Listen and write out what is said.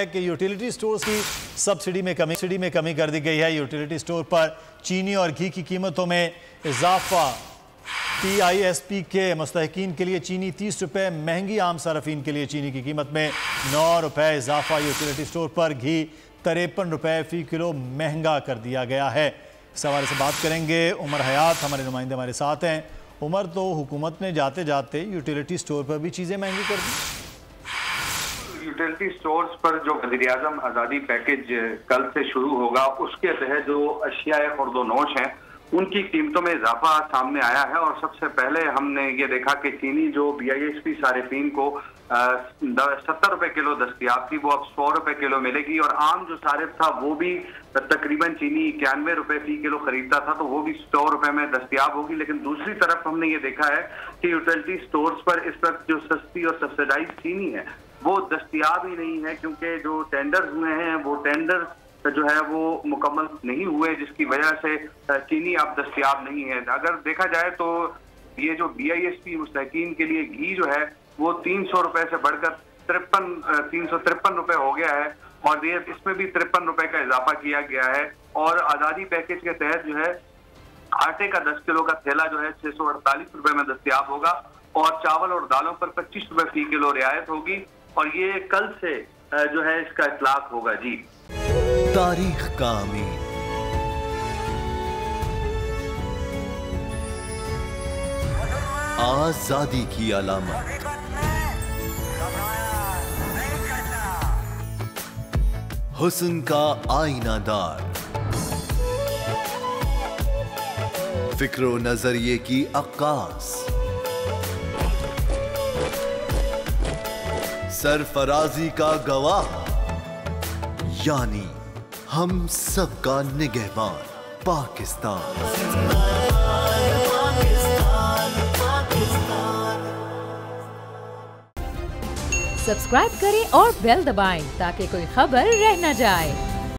कि utility stores की subsidy में कमी कर दी गई है। यूटिलिटी स्टोर पर चीनी और घी की कीमतों में इजाफा। TISP के मुस्तहिकीन के लिए चीनी 30 रुपये महंगी, आम सार्फिन के लिए चीनी की कीमत में 9 रुपये इजाफा। यूटिलिटी स्टोर पर घी 53 रुपये फ़ी किलो महंगा कर दिया गया है। इस हवाले से बात करेंगे। उमर हयात हमारे नुमाइंदे हमारे साथ हैं। उमर, तो हुकूमत ने जाते जाते यूटिलिटी स्टोर पर भी चीज़ें महंगी कर दी। यूटिलिटी स्टोर्स पर जो वज़ीर-ए-आज़म आज़ादी पैकेज कल से शुरू होगा, उसके तहत जो अशियाए खुर्द-ओ-नोश हैं उनकी कीमतों में इजाफा सामने आया है। और सबसे पहले हमने ये देखा कि चीनी जो BISP सारिफीन को 70 रुपए किलो दस्तियाब थी, वो अब 100 रुपए किलो मिलेगी। और आम जो सारिफ था वो भी तकरीबन चीनी 91 रुपए फी किलो खरीदता था, तो वो भी 100 रुपए में दस्तियाब होगी। लेकिन दूसरी तरफ हमने ये देखा है कि यूटिलिटी स्टोर्स पर इस वक्त जो सस्ती और सब्सिडाइज चीनी है वो दस्तियाब ही नहीं है, क्योंकि जो टेंडर्स हुए हैं वो टेंडर जो है वो मुकम्मल नहीं हुए, जिसकी वजह से चीनी अब दस्तियाब नहीं है। अगर देखा जाए तो ये जो BISP मुस्तहिकीन के लिए घी जो है वो 300 रुपए से बढ़कर 353 रुपए हो गया है। और ये इसमें भी 53 रुपए का इजाफा किया गया है। और आज़ादी पैकेज के तहत जो है आटे का 10 किलो का थैला जो है 648 रुपए में दस्तियाब होगा। और चावल और दालों पर 25 रुपए फी किलो रियायत होगी। और ये कल से जो है इसका इतलाक होगा। जी, तारीख का अमीन, आजादी की अलामत, हुस्न का आईनादार, फिक्रो नजरिए की अक्कास, सरफराजी का गवाह, यानी हम सबका निगहबान पाकिस्तान। सब्सक्राइब करें और बेल दबाएं ताकि कोई खबर रह न जाए।